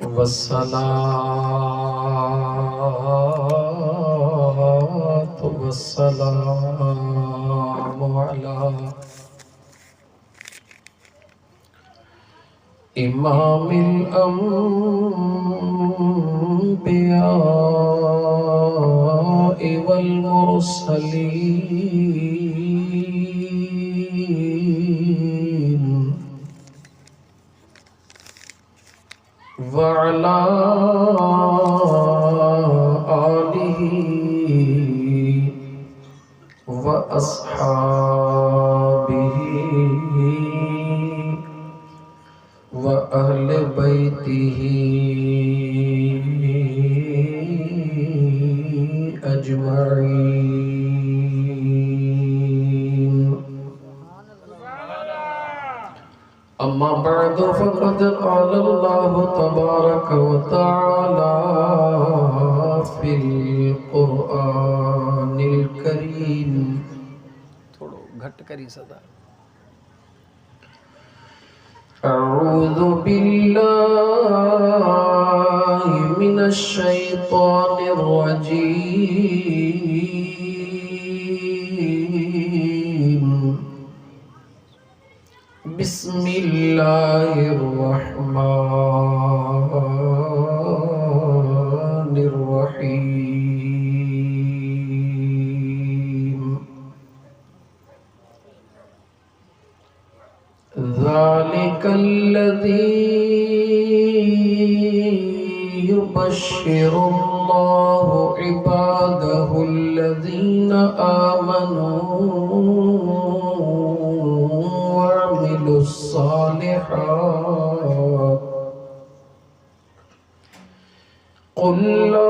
वस्सलातु वस्सलामु अला इमामिल अंबिया वल मुरसलीन वअला आलिही व अस्हाबिही व अहले बैतिही अजमईन। अम्मा बअद फ़क़द क़ाल अल्लाहु तबारक व तआला फ़िल क़ुरआनिल करीम। थोड़ो घट करी सदा। अऊज़ु बिल्लाहि मिनश शैतानिर रजीम। बिस्मिल्लाहिर्रहमानिर्रहीम। ज़ालिकल्लज़ी युबश्शिरुल्लाहु इबादहुल्लज़ीना आमनू वअमिलुस्सालिहात। क़ुल ला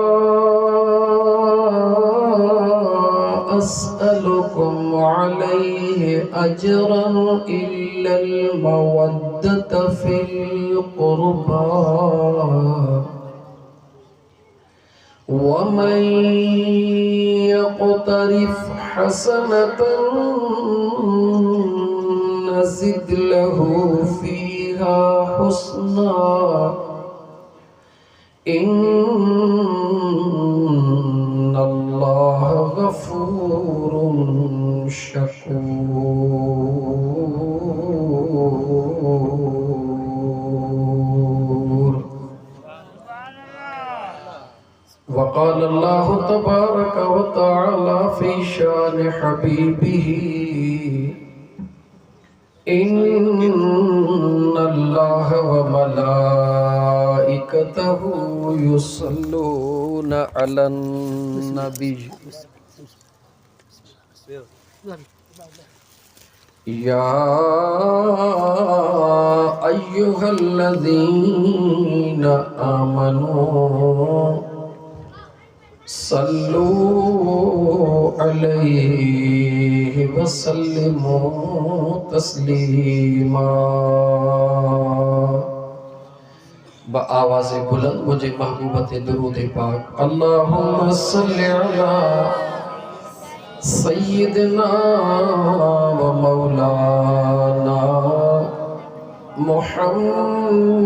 अस्अलुकुम अलैहि अजरन इल्लल मवद्दत फिल क़ुरबा वमन यक़्तरिफ हसनतन नज़िद लहू फ़ीहा हुस्ना इन्नल्लाह गफूरुन शकूर। वक़ाल अल्लाहु तबारक व तआला फ़ी शान हबीबिही इन्नल्लाह व मलाइकतहु युसल्लूना अलन नबी या अय्युहल्लज़ीना आमनू सल्लू अलैहि वसल्लिमू तस्लीमा। बआवाज़े बुलंद मुझे महबूबत दुरूद पाक अल्लाहुम्मा सल्लि अला सय्यिदिना व मौलाना मुहम्मदिन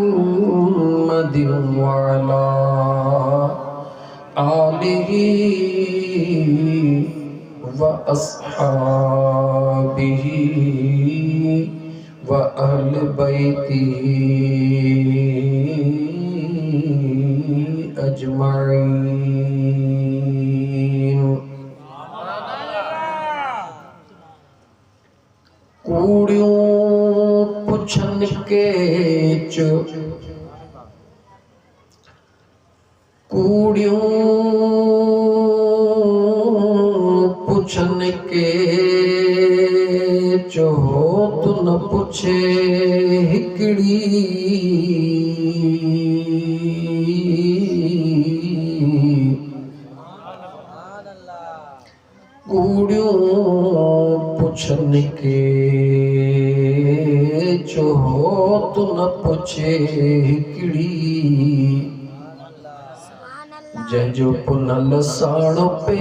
व अला आलिही व अस्हाबिही व अहले बैतिही अजमईन। कूड़ियों पुछन के चो कूड़ियों पुछन के चो तु न पुछे हिकड़ी कूड़ियों पुछन के चो तु न पुछे हिकड़ी जंहिंजो पुनल साण पे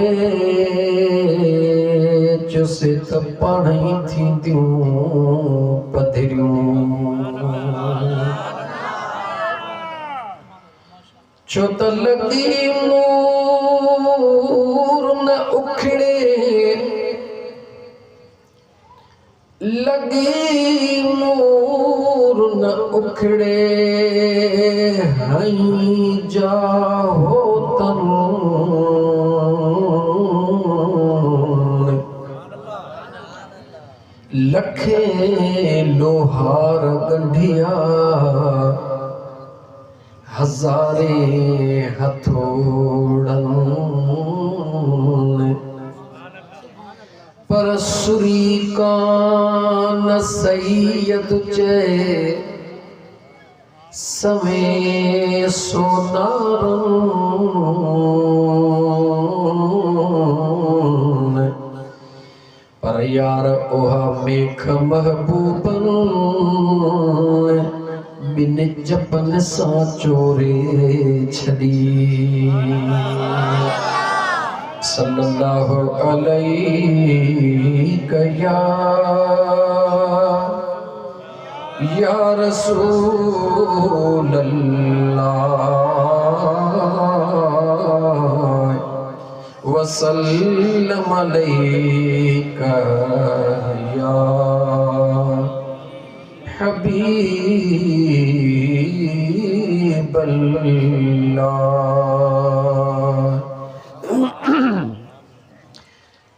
से त पाण ई थींदियूं पधरियूं। छो त लगी नूर न उखड़े, लगी नूर न उखड़े, हई जाहो तन लखे लोहार गंढिया, हजारे हथोड़न, पर सुरी कान सैयद चे समे सोनारन, पर यार ओहा मेख महबूबन बिन जपन सा चोरे छदी। सल्लल्लाहु अलैहि या रसूल अल्लाह वसल्लम अलैका या हबीब अल्लाह।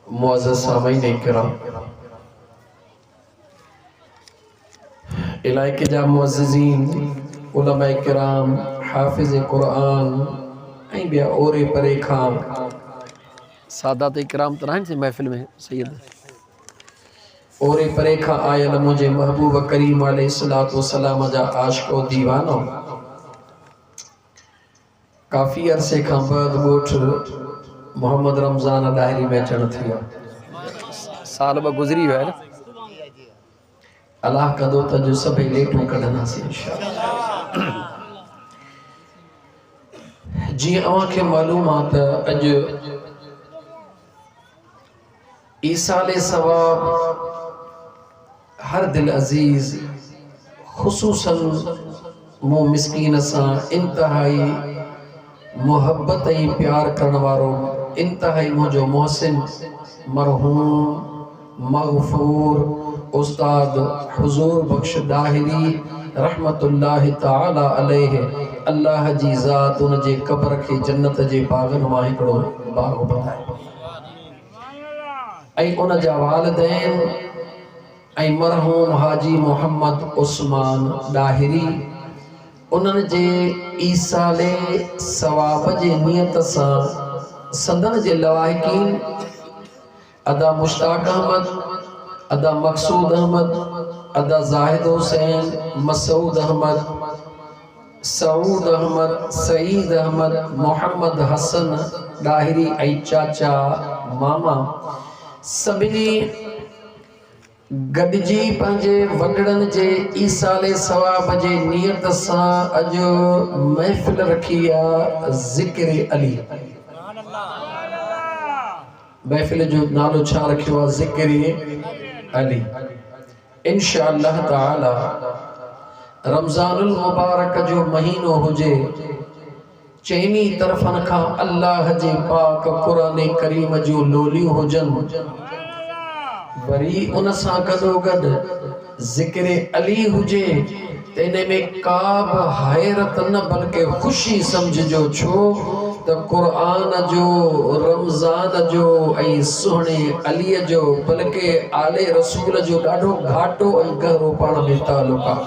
मुअज़्ज़ज़ सामीन इकराम, इलाके जा मुअज़्ज़िज़ीन, उलमा इकराम, हाफिज़ कुरान ऐं ॿिया ओरे परे खां सादात इकराम त आहिनि से महफ़िल में सैयद, ओरे परे खां आयल मुंहिंजे महबूब करीम अलैहिस्सलातु वस्सलाम जा आशिक़ो दीवानो, काफ़ी अरसे खां बाद ॻोठ मोहम्मद रमज़ान डायरी में अचण थी वियो। साल ब गुज़री विया न, अल्लाह कंदो त जो सभई लेटूं कढंदासीं इंशाअल्लाह। जीअं अव्हांखे मालूम आहे त अॼु ईसाले सवाब हर दिल अज़ीज़ ख़ुसूसन मो मिस्कीन सां इंतहाई मोहब्बत ऐं प्यार करण वारो इंतहाई मुंहिंजो मोहसिन मरहूम मग़फ़ूर उस्ताद हुज़ूर बख्श दाहिरी रहमतुल्लाहि ताला अलैहि, अल्लाह जी ज़ात उन जे क़ब्र खे जन्नत जे बाग़न मां हिकिड़ो बाग़ बणाए, ऐं उन जा वालिदैन ऐं मरहूम हाजी मोहम्मद उस्मान दाहिरी उन्हनि जे ईसाले सवाब जे नियत सां संदन जे लवाहिकीन अदा मुश्ताक अहमद, अदा मक़सूद अहमद, अदा ज़ाहिद हुसैन, मसूद अहमद, सऊद अहमद, सईद अहमद, मोहम्मद हसन दाहिरी ऐं चाचा मामा सभिनी गॾिजी पंहिंजे वॾड़नि जे ईसाले सवाब जे नियत सां अॼु महफ़िल रखी आहे ज़िक्र अली। महफ़िल जो नालो छा रखियो आहे? ज़िक्र अली। इंशाअल्लाह ताला रमज़ानुल मुबारक जो महीनो हुजे, चइनी तरफ़नि खां अल्लाह जे पाक क़ुरान करीम जो लोलियूं हुजनि, वरी उन सां गॾोगॾु ज़िक्र अली हुजे त इन में का बि हैरत न बल्कि ख़ुशी सम्झिजो, छो त क़ुरान जो, रमज़ान जो ऐं सुहिणे अलीअ जो बल्कि आले रसूल जो ॾाढो घाटो ऐं गहरो पाण में तालुक़ आहे।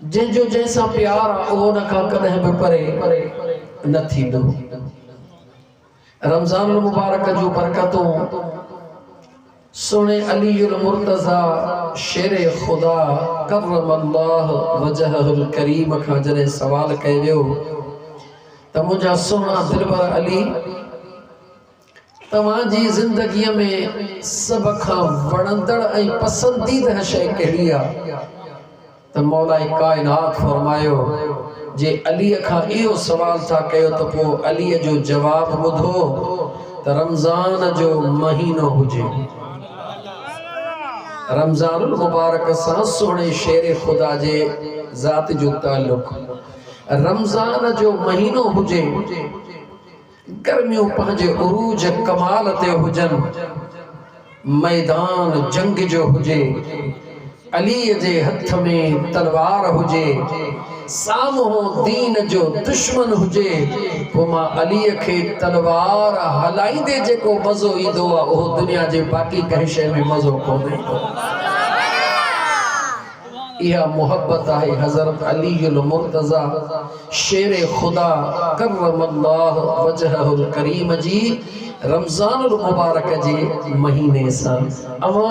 जंहिंजो जंहिंसां प्यार आहे उहो उन खां कॾहिं बि परे न थींदो। रमज़ान मुबारक जो बरकतूं सुने अलीउल मुर्तज़ा शेरे खुदा करमल्लाह वजहुल करीम खां जॾहिं सवाल कयो वियो त मुंहिंजा सुहिणा दिलबर अली, तव्हांजी ज़िंदगीअ में सभ खां वणंदड़ ऐं पसंदीदा शइ कहिड़ी आहे? त मौलाए काइनात फरमायो, जे अलीअ खां इहो सवाल था कयो त पोइ अलीअ जो जवाब ॿुधो त रमज़ान जो महीनो हुजे। रमज़ानुल मुबारक सां सुहिणे शेर खुदा जे ज़ात जो ताल्लुक़ रमज़ान जो महीनो हुजे गर्मियों पंहिंजे उरूज कमाल ते हुजन मैदान जंग जो हुजे अली जे हथ में तलवार हुजे सामो दीन जो दुश्मन हुजे पोइ अली के तलवार हलाईंदे जेको मज़ो ईंदो आहे उहो दुनिया जे बाक़ी कंहिं शइ में मज़ो कोन्हे। यह मोहब्बत है हज़रत अलीउल मुर्तज़ा शेर खुदा करमल्लाहु वजहुल करीम जी रमज़ानुल मुबारक जे महीने से अवा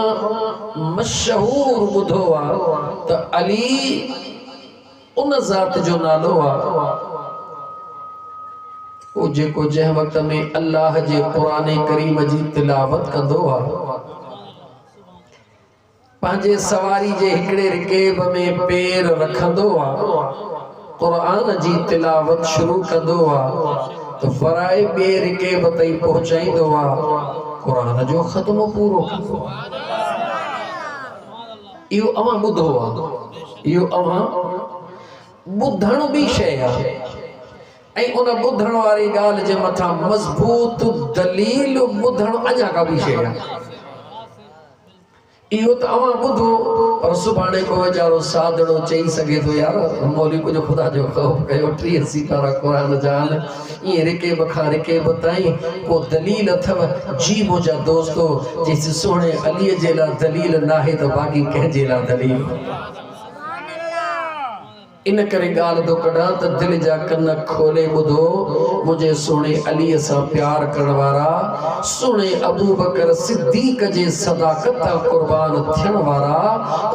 मशहूर बुधो त अली उन ज़ात जो नालो ओ जेको जह वक्त में अल्लाह जे कुरान करीम जी तिलावत कंदो पंहिंजे सवारी जे हिकड़े रिकेब में पैर रखंदो कुरान जी तिलावत शुरू कंदो तो फराए बे रिकेब ताईं पहुचाईंदो कुरान जो ख़त्म पूरो कंदो इहो अवां ॿुधो इहो अवां ॿुधण बि शइ आहे ऐं उन ॿुधण वारी ॻाल्हि जे मथां मज़बूत दलील ॿुधण अञा का बि शइ आहे। इहो त अवां ॿुधो पर सुभाणे को वीचारो सादड़ो चई सघे थो यार मौली कुझु ख़ुदा जो ख़ौफ़ कयो 83 सिपारा क़ुरान जा आहिनि ईअं रिकेब खां रिकेब ताईं को दलील अथव जी मुंहिंजा दोस्तो जेसि सोणे अलीअ जे लाइ दलील नाहे त बाक़ी कंहिंजे लाइ दलील इन करे गाल दो कड़ा त दिल जा कन खोले बुधो मुझे सोने अली सा प्यार करण वारा सोने अबू बकर सिद्दीक जे सदाकत कुर्बान थियण वारा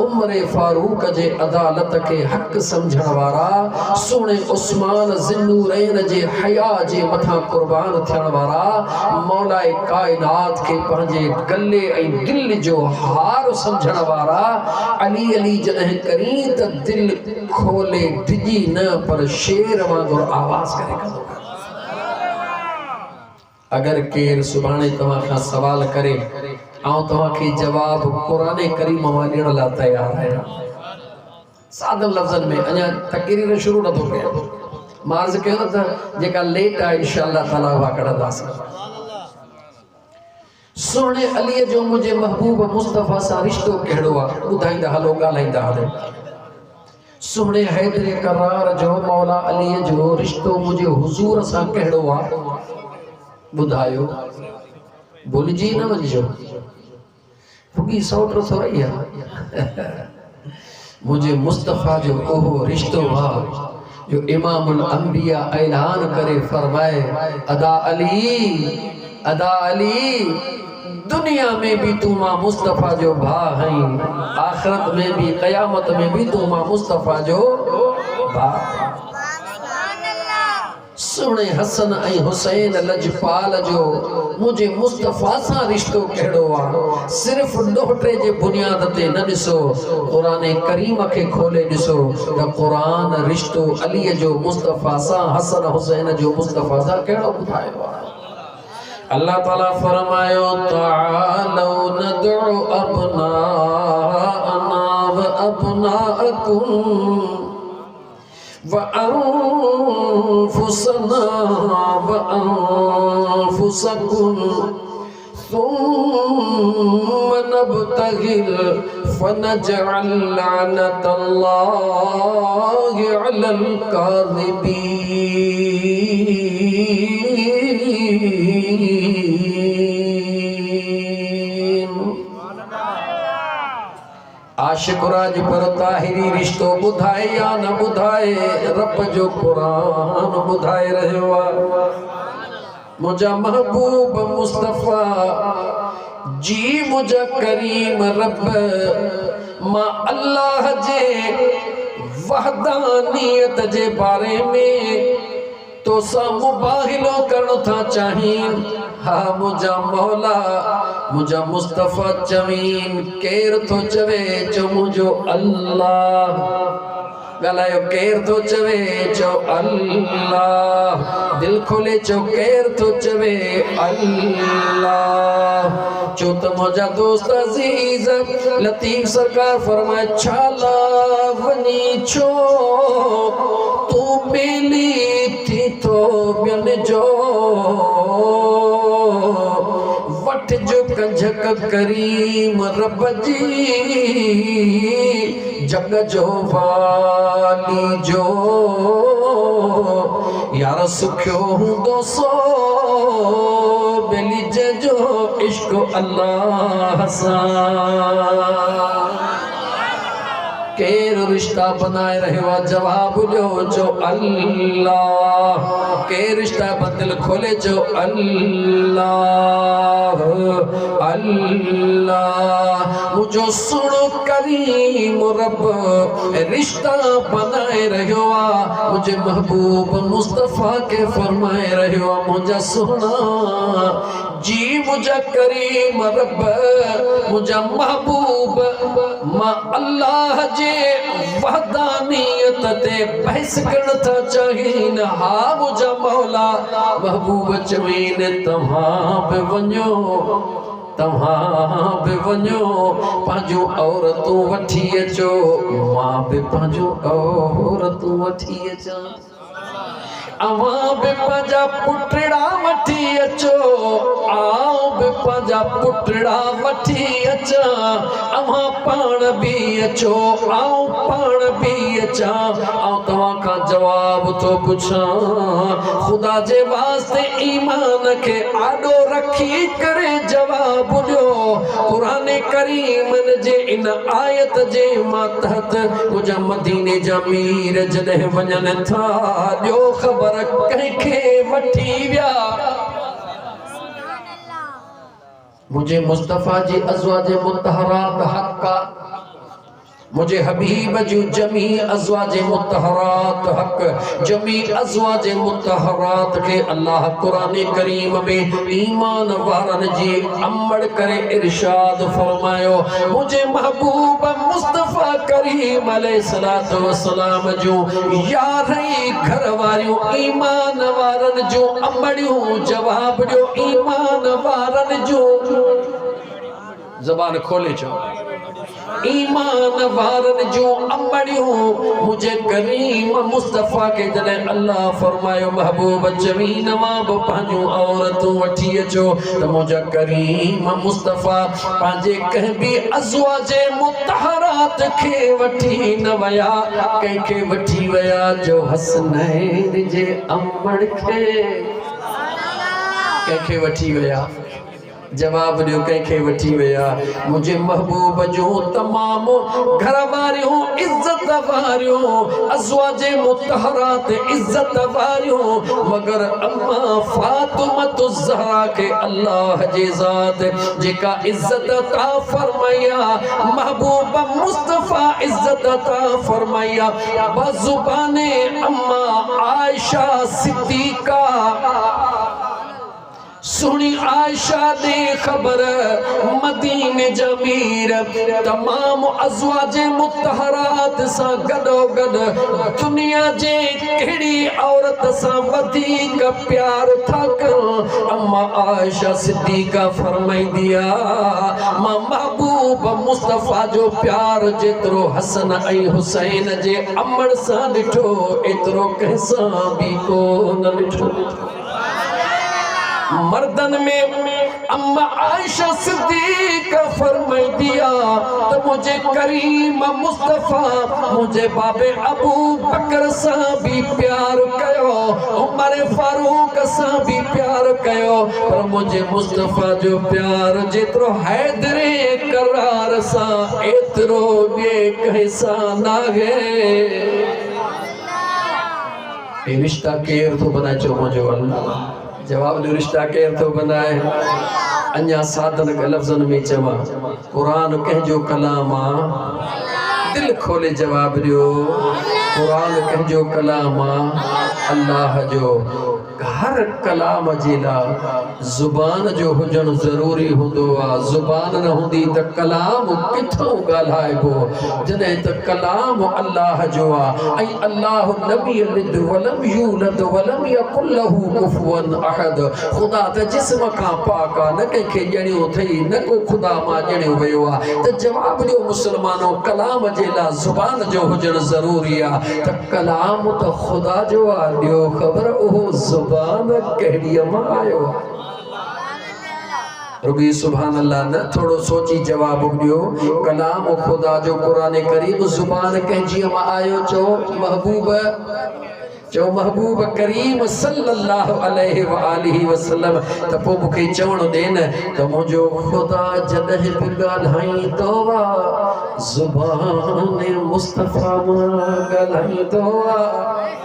उमर फारूक जे अदालत के हक समझण वारा सोने उस्मान ज़िन्नूरैन जे हया जे मथा कुर्बान थियण वारा मौलाए कायनात के पंहिंजे गले ऐं दिल जो हार समझण वारा अली अली जॾहिं करी त दिल खोले डिजी न पर शेर वांगुर आवाज करे कंदो। अगर केर सुभाणे तव्हां खां सवाल करे आउं तव्हां खे जवाब कुरान करीम मां ॾियण लाइ तैयार आहियां सादन लफ़्ज़न में अञा तकरीर शुरू नथो कयां मार्ज़ कयो न त जेका लेट आहे इंशाअल्लाह ताला उहा कढंदासीं। सोने अलीअ जो मुंहिंजे महबूब मुस्तफ़ा सां रिश्तो कहिड़ो आहे ॿुधाईंदा हलो ॻाल्हाईंदा हलो। सोने हैदर करार जो मौला अली जो रिश्तो मुझे हुजूर सा कहिड़ो आहे ॿुधायो भुलिजी न वञिजो भुगी सौट थोड़ी आहे मुझे मुस्तफ़ा जो ओहो रिश्तो आहे जो इमामुल अंबिया ऐलान करे फरमाए अदा अली दुनिया में भी तू मां मुस्तफ़ा जो भा है आखिरत में भी क़यामत में भी तू मां मुस्तफ़ा जो भा। सुने हसन ऐं हुसैन लजपाल जो मुझे मुस्तफ़ा सां रिश्तो कहिड़ो आहे सिर्फ ॾोहटे जे बुनियाद ते न ॾिसो क़ुरान करीम खे खोले ॾिसो त क़ुरान रिश्तो अलीअ जो मुस्तफ़ा सां हसन हुसैन जो मुस्तफ़ा सां कहिड़ो ॿुधायो आहे। अल्लाह ताला फरमायो तालौ नदउ अबनाअना व अबनाअकुम व अनफुसना व अनफुसकुम सुम्मा नब्तहिल फनजअल लअनतल्लाहि अलल काज़िबीन। आशिक राज पर ताहिरी रिश्तो बुधाए या न बुधाए रब जो कुरान बुधाए रहियो आहे। मुझा महबूब मुस्तफ़ा जी मुझा करीम रब मां अल्लाह जे वहदानियत जे बारे में तो सा मुबाहिलो करण था चाहिन हा मुझा मौला मुझा मुस्तफ़ा चवीन केर तो चवे चो मुझो अल्लाह गलायो केर तो चवे चो अल्लाह दिल खोले चो केर तो चवे अल्लाह चो तो मुझा दोस्त अजीज लतीफ सरकार फरमाए छाला वनी छो तू मिली थी तो बिन जो वट जो कंझक करीम रब जी जग जो वाली जो यार सुखियो हूंदो सो बेली जो इश्क अल्लाह सां केर रिश्ता बनाए रहे हो जवाब जो अल्लाह के रिश्ता बदल खोले जो अल्लाह अल्लाह मुझो सुनो करीम रब रिश्ता बनाए रहे हो मुझे महबूब मुस्तफा के फरमाए रहे हो मुझे सुना जी मुझे करीम रब मुझे महबूब मां अल्लाह जे वहदानियत ते बहस करण था चाहिन हा मुझा मौला महबूब चवीन तव्हां बि वञो पंहिंजूं औरतूं वठी अचो मां बि पंहिंजूं औरतूं वठी अचां अवां बि पंहिंजा पुटड़ा वठी अचो आओ बि पंहिंजा पुटड़ा वठी अचां अवां पाण बि अचो आओ पाण बि अचां ऐं तव्हां खां जवाब थो पुछां ख़ुदा जे वास्ते ईमान खे आॾो रखी करे जवाब ॾियो क़ुरान करीम जे इन आयत जे मातहत मुंहिंजा मदीने जा मीर जॾहिं वञनि था ॾियो ख़बर कंहिंखे वठी विया मुझे मुस्तफा जी अज़वाज मुतहरात हक़ मुझे हबीब जो जमी अज़वाज मुतहरात हक़ जमी अज़वाज मुतहरात के अल्लाह कुरान करीम में ईमान वारन जी अमड़ करे इरशाद फरमायो मुझे महबूब मुस्तफा करीम अलैहिस्सलातु वस्सलाम जो यारई घर वारियों ईमान वारन जो अमड़ियों जवाब ॾियो ईमान वारन जो ज़बान खोले चो ईमान वारन जो अमड़ियों मुझे करीम मुस्तफा के जॾहिं अल्लाह फरमायो महबूब जमीन मां बि पंहिंजूं औरतूं वठी अचो त मुंहिंजा करीम मुस्तफा पंहिंजे कंहिं बि अज़वाज मुतहरात खे वठी न विया कंहिंखे वठी विया जो हसनैन जे अमड़ खे कंहिंखे वठी विया जवाब ॾियो कंहिंखे वठी विया मुंहिंजे महबूब जो तमाम घर वारियूं इज़त वारियूं अज़वाज मुतहरात इज़त वारियूं मगर अम्मा फातिमत ज़हरा के अल्लाह जे ज़ात जेका इज़त अता फरमाया महबूब मुस्तफा इज़त अता फरमाया बज़ुबाने अम्मा आयशा सिद्दीका सुनी आयशा दे खबर मदीने जमीर तमाम अज़वाज मुतहरात सा गडो गड दुनिया जे केड़ी औरत सा वधीक प्यार था कर अम्मा आयशा सिद्दीका फरमाई दिया मां महबूब मुस्तफा जो प्यार जेतरो हसन ऐं हुसैन जे अमड़ सा ॾिठो एतरो कंहिंसा भी कोन ॾिठो मर्दन में अम्मा आयशा सिद्दीक फरमाई दिया तो मुझे करीम मुस्तफा मुझे बाबे अबू बकर सा भी प्यार कयो उमर फारूक सा भी प्यार कयो पर मुझे मुस्तफा जो प्यार जेतरो हैदरे करार सा एतरो बे कैसा नागे ये रिश्ता केर तो बना चो मुझे अल्लाह जवाब ॾियो रिश्ता केर थो बनाए अञा साधन लफ़्ज़नि में चवां क़ुरान कंहिंजो कलाम आहे दिल खोले जवाब ॾियो क़ुरान कंहिंजो कलाम आहे अल्लाह जो हर कलाम जिला जुबान जो हुजन जरूरी हुंदो आ। जुबान न हुंदी त कलाम किथों ॻाल्हाइबो। जॾहिं त कलाम अल्लाह जो आ ऐं अल्लाह नबी लिद वलम यूलद वलम यकुल लहू कुफुवन अहद। ख़ुदा त जिस्म खां पाक आ, न कंहिंखे ॼणियो अथई, न को ख़ुदा मां ॼणियो वियो आ। त जवाब ॾियो मुस्लमानो, कलाम जे लाइ जुबान जो हुजण ज़रूरी आ। त कलाम त ख़ुदा जो आ, ॾियो ख़बर उहो जुबान कहिड़ीअ मां आयो आहे। रुगी सुभान अल्लाह न, थोड़ो सोची जवाब ॾियो। कलाम खुदा जो कुरान करीम जुबान कंहिंजी मां आयो? चो महबूब करीम सल्लल्लाहु अलैहि व आलिहि वसल्लम। त पोइ मूंखे चवण ॾे न त मुंहिंजो खुदा जॾहिं बि ॻाल्हाईंदो आहे जुबान मुस्तफ़ा मां ॻाल्हाईंदो आहे।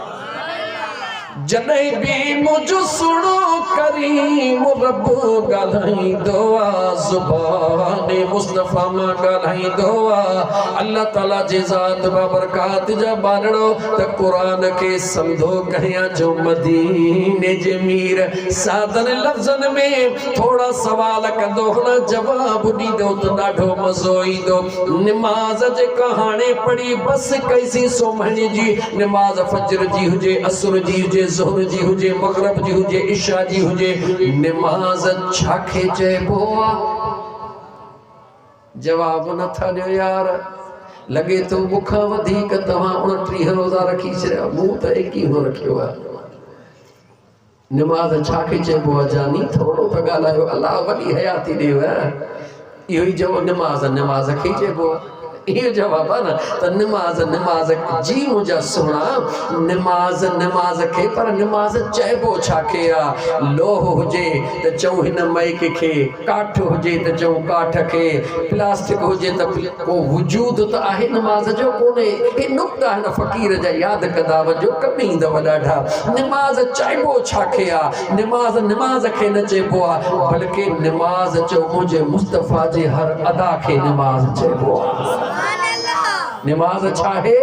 जॾहिं बि मुंहिंजो सुणो करीम रब ॻाल्हाईंदो आहे जुबान मुस्तफ़ा मां ॻाल्हाईंदो आहे। अल्लाह ताला जे ज़ात बाबरकात जा बालड़ो त क़ुरान खे सम्झो कहिया जो मदीने जे मीर सादन लफ़्ज़न में थोड़ा सवाल कंदो न जवाब ॾींदो त ॾाढो मज़ो ईंदो। निमाज़ जेका हाणे पढ़ी बस कईसी सुम्हण जी, निमाज़ फजर जी हुजे, असुर जी हुजे, ज़ोहर जी हुजे, मगरिब जी हुजे, इशा जी हुजे, निमाज़ छाखे चइबो आहे? जवाब नथा ॾियो यार। लॻे थो मूंखां वधीक तव्हां 29 रोज़ा रखी छॾिया, मूं त 21 रखियो आहे। निमाज़ छाखे चइबो आहे जानी? थोरो त ॻाल्हायो, अलाह वॾी हयाती ॾेव। इहो ई चओ, निमाज़ खे चइबो आहे। इहो जवाब आहे न त निमाज़ जी मुंहिंजा सुहिणा, निमाज़ खे, पर निमाज़ चइबो छाखे आहे? लोह हुजे त चऊं हिन माइक खे, काठ हुजे त चऊं काठ खे, प्लास्टिक हुजे त को वजूद त आहे निमाज़ जो कोन्हे। हे नुक्ता हिन फ़क़ीर जा यादि कंदा वञो, कमु ईंदव ॾाढा। निमाज़ चइबो छाखे आहे? निमाज़ खे न चइबो आहे, बल्कि निमाज़ चओ मुंहिंजे मुस्तफ़ा जे हर अदा खे निमाज़ चइबो आहे। निमाज़ छा है?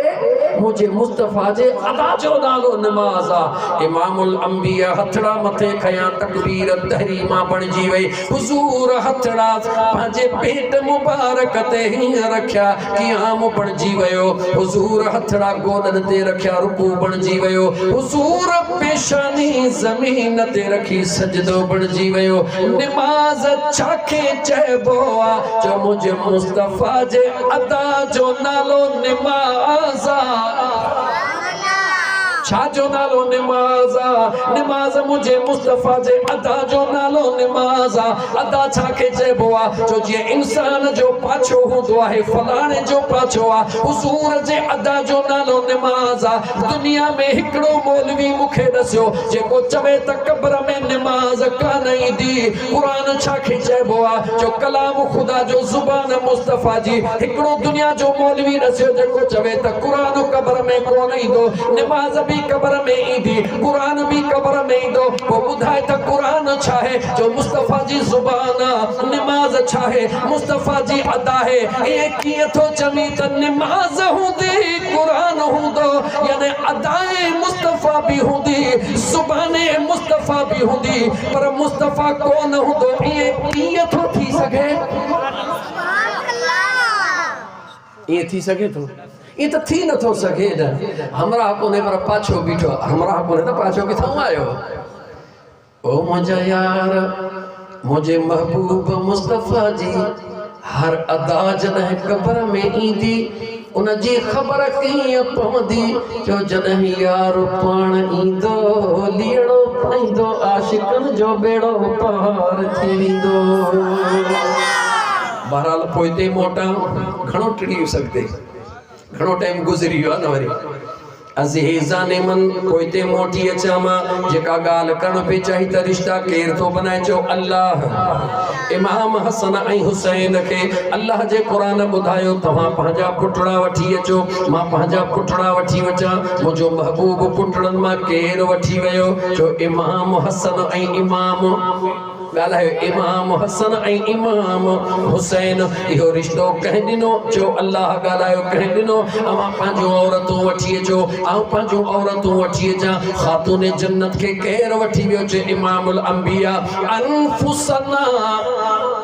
मुझे मुस्तफ़ा जे अदा जो नालो निमाज़ आ। इमामुल अंबिया हथड़ा मथे खया, तकबीर तहरीमा बणजी वई। हुजूर हथड़ा पंहिंजे पेट मुबारक ते हीअं रखिया क़ियाम बणजी वियो। हुजूर हथड़ा गोॾनि ते रखिया, रुकू बणजी वियो। हुजूर पेशानी ज़मीन ते रखी, सजदो बणजी वियो। निमाज़ छाखे चइबो आहे? जो मुझे मुस्तफ़ा जे अदा जो नालो निमाज़ आ। छा जो नालो? निमाज़ आ। निमाज़ मुझे मुस्तफ़ा जे अदा जो नालो निमाज़ आ। अदा छाखे चइबो आहे? जो जीअं इंसान जो पाछो हूंदो आहे, फलाणे जो पाछो आहे, हुजूर जे अदा जो नालो निमाज़ आ। दुनिया में हिकिड़ो मौलवी मूंखे ॾसियो जेको चवे त क़ब्र में निमाज़ कान ईंदी। क़ुरान छाखे चइबो आहे? जो कलाम ख़ुदा जो ज़ुबान मुस्तफ़ा जी। हिकिड़ो दुनिया जो मौलवी ॾसियो जेको चवे त क़ुरान क़ब्र में कोन ईंदो, निमाज़ भी कब्र में ईंदी, कुरान भी कब्र में ईंदो। वो ॿुधाए त कुरान छा है? जो मुस्तफ़ा जी ज़ुबान आ। निमाज़ छा है? मुस्तफ़ा जी अदा है। ये कीअं थो चवी त निमाज़ हूंदी कुरान हूंदो? यानी अदाए मुस्तफ़ा भी हूंदी, ज़ुबाने मुस्तफ़ा भी हूंदी, पर मुस्तफ़ा कोन हूंदो। ये कीअं थो थी सघे? ये थी सघे थो? ये तो थी न थो सघे न। हमरा कोने पर पाछो बीठो, हमरा कोने त पाछो किथां आयो? ओ मुंहिंजा यार, मुंहिंजे महबूब मुस्तफ़ा जी हर अदा जॾहिं क़ब्र में ईंदी, उन जी ख़बर कीअं पवंदी? जो जॾहिं यार पाण ईंदो, लीड़ो पाईंदो, आशिकनि जो बेड़ो पार थी वेंदो। बहरहाल पोइते मोटा घणो टिड़ी सघंदे, घणो टाइम गुज़री वियो आहे न। वरी अज़ीज़ान मन पोइते मोटी अचां मां जेका ॻाल्हि करणु पई चाही त रिश्ता केरु थो बनाए? चओ अल्लाह। इमाम हसन ऐं हुसैन खे अल्लाह जे क़ुरान ॿुधायो, तव्हां पंहिंजा पुटड़ा वठी अचो, मां पंहिंजा पुटड़ा वठी वञा। मुंहिंजो महबूब पुटड़नि मां केरु वठी वियो? जो इमाम हसन ऐं इमाम गालायो इमाम हसन ऐं इमाम हुसैन इहो रिश्तो कंहिं ॾिनो जो अल्लाह गालायो कंहिं ॾिनो अवां पंहिंजूं औरतूं वठी अचो आऊं पंहिंजूं औरतूं वठी अचां ख़ातून जन्नत खे केरु वठी वियो चए इमामुल अंबिया अनफुसना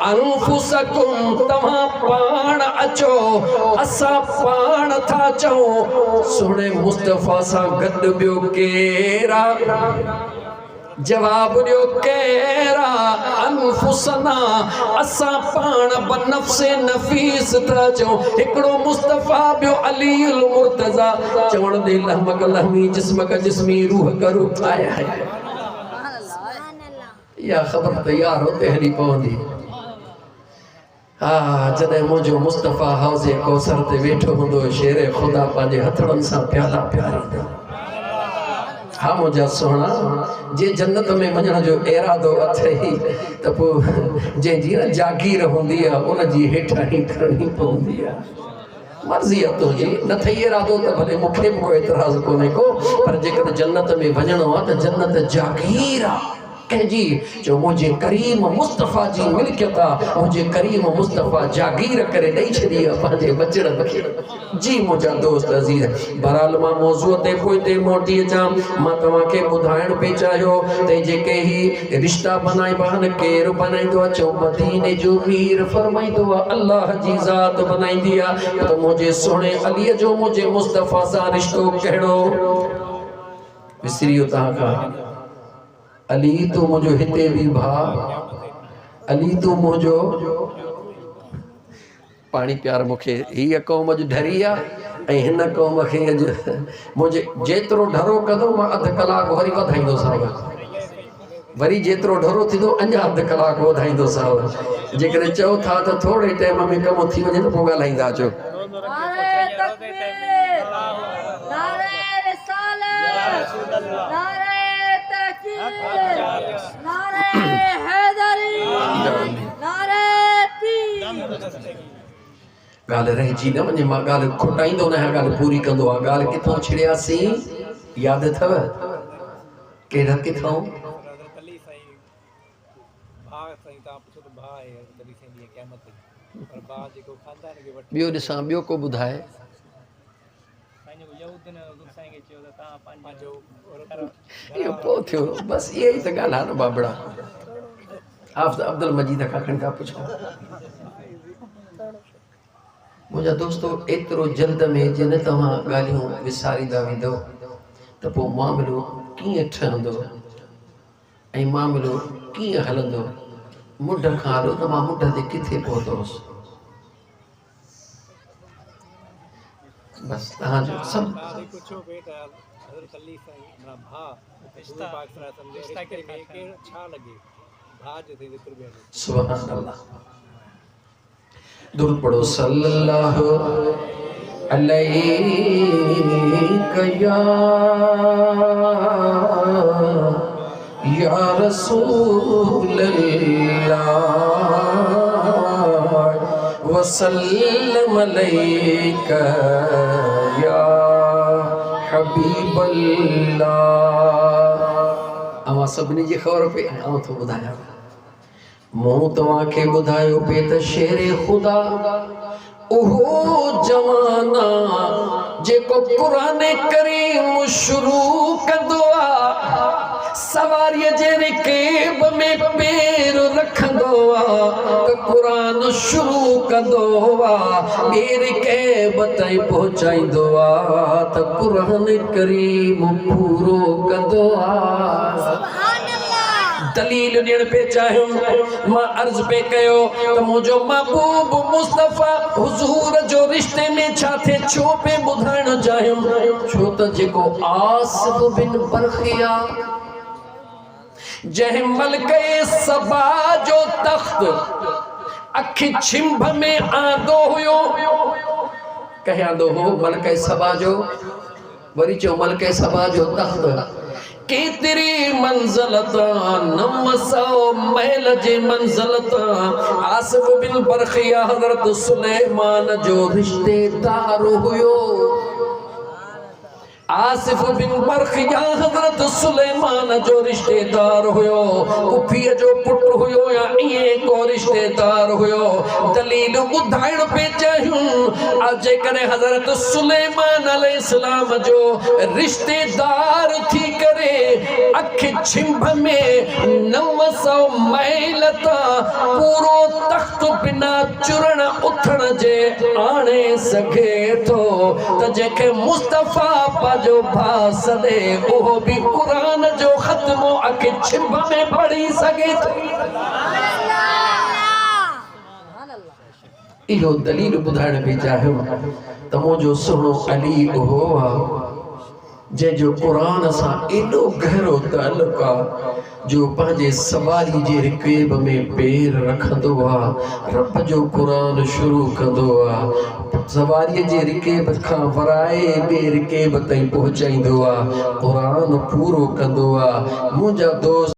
अनफुसकुम तव्हां पाण अचो असां पाण था चऊं सुहिणे मुस्तफ़ा सां गॾु ॿियो केरा जवाब दियो केरा अनफुसना असां पाण बनफ्से नफीस था चऊं हिकिड़ो मुस्तफ़ा ॿियो अलीउल मुर्तज़ा चवण दे लहमक लहमी जिस्म का जिस्मी रूह का रूह आया है या ख़बर तैयार होते हली पवंदी जॾहिं मुंहिंजो मुस्तफ़ा हौज़े कौसर ते वेठो हूंदो शेर ख़ुदा पंहिंजे हथड़नि सां प्याला प्यारींदो हाँ मुझा सोना जे जन्नत में वञण जो इरादो अथई त पोइ जंहिंजी न जागीर हूंदी आहे उन जी हेठां ई करणी पवंदी आहे मर्ज़ी आहे तुंहिंजी न थई इरादो त भले मूंखे बि को एतिराज़ कोन्हे को पर जेकॾहिं जन्नत में वञणो आहे त जन्नत जागीर आहे कंहिंजी जो मुझे करीम मुस्तफ़ा जी मिल्कियत आहे मुझे करीम मुस्तफ़ा जागीर करे ॾेई छॾी आहे पंहिंजे बचड़नि खे जी मुंहिंजा दोस्त अज़ीज़ बहरहाल मां मौज़ूअ ते पोइ ते मोटी अचां मां तव्हांखे ॿुधाइण पिए चाहियो त जेके ही रिश्ता बनाइबा आहिनि केरु बनाईंदो आहे चओ मदीने जो मीर फरमाईंदो आहे अल्लाह जी ज़ात बनाईंदी आहे त मुंहिंजे सुहिणे अलीअ जो मुंहिंजे मुस्तफ़ा सां रिश्तो कहिड़ो विसरियो तव्हां खां अली तू मुझो हिते भी भा अली तू मुझो पानी प्यार मुखे हीअ क़ौम अॼु ढरी आहे ऐं हिन क़ौम खे अॼु मुंहिंजे जेतिरो ढरो कंदो मां अधु कलाक वरी वधाईंदोसांव वरी जेतिरो ढरो थींदो अञा अधु कलाक वधाईंदोसांव जेकॾहिं चओ था त थोरे टाइम में कमु थी वञे त पोइ ॻाल्हाईंदा अचो ॻाल्हि रहिजी न वञे मां ॻाल्हि खुटाईंदो न आहियां ॻाल्हि पूरी कंदो आहे ॻाल्हि किथां छिड़ियासीं यादि अथव कहिड़ा किथां ॿियो ॾिसां ॿियो को ॿुधाए इहो पोइ थियो बसि इहा ई त ॻाल्हि आहे न बाबड़ा हाफ़िज़ अब्दुल मजीद खां खणी था पुछो मुंहिंजा दोस्तो एतिरो जल्द में जॾहिं तव्हां ॻाल्हियूं विसारींदा वेंदो त पोइ मामिलो कीअं ठहंदो ऐं मामिलो कीअं हलंदो मुंड खां हलो त मां मुंड ते किथे पहुतोसि बस तव्हांजो सभु सुभान अल्लाह दुरूद पढ़ो सल्लल्लाहु अलैहि या रसूल अल्लाह वसल्लम अलैका या हबीब अल्लाह अवां सभिनी जी ख़बर पे आऊं थो ॿुधायां मूं तव्हांखे ॿुधायो पे त शेर ख़ुदा उहो जवाना जेको क़ुरान करीम शुरू कंदो आहे सवारीअ जे रिकेब में पेर रखंदो आहे त क़ुरान शुरू कंदो आहे ॿिए रिकेब ताईं पहुचाईंदो आहे त क़ुरान करीम पूरो कंदो आहे दलील ॾियण पे चाहियो मां अर्ज़ पे कयो त मुंहिंजो महबूब मुस्तफ़ा हुज़ूर जो रिश्ते में छा थे छो पे ॿुधाइण चाहियो छो त जेको आसिफ बिन बरखिया जंहिं मलके सबा जो तख्त अखि छिंभ में आंदो हुयो कंहिं आंदो हो मलके सबा जो वरी चयो मलके सबा जो तख्त केतरी मंज़लत नम सौ महल जे मंज़लत आसिफ बिन बरखिया हज़रत सुलेमान जो रिश्तेदार हुयो आसिफ बिन बरखिया हजरत सुलेमान जो रिश्तेदार हुयो, पुफीअ जो पुट हुयो या इए को रिश्तेदार हुयो। दलील ॿुधाइण पे चाहियूं आज करे हजरत सुलेमान अलैहिस्सलाम जो रिश्तेदार थी करे अख छिंभ में 900 मैल ता पूरो तख्त बिना चुरण उथण जे आणे सके तो त जेके मुस्तफा पाजो भास दे वो भी कुरान जो खत्मो अख छिंभ में पढ़ी सके तो। इहो दलील ॿुधाइण बि चाहियो त मुंहिंजो सुहिणो अली उहो आहे जंहिंजो क़ुरान सां एॾो गहरो ताल्लुक़ आहे जो पंहिंजे सवारी जे रिकेब में पेर रखंदो आहे। रब जो क़ुरान शुरू कंदो आहे, सवारीअ जे रिकेब खां वराए ॿिए रिकेब ताईं पहुचाईंदो आहे, क़ुरान पूरो कंदो आहे। मुंहिंजा दोस्त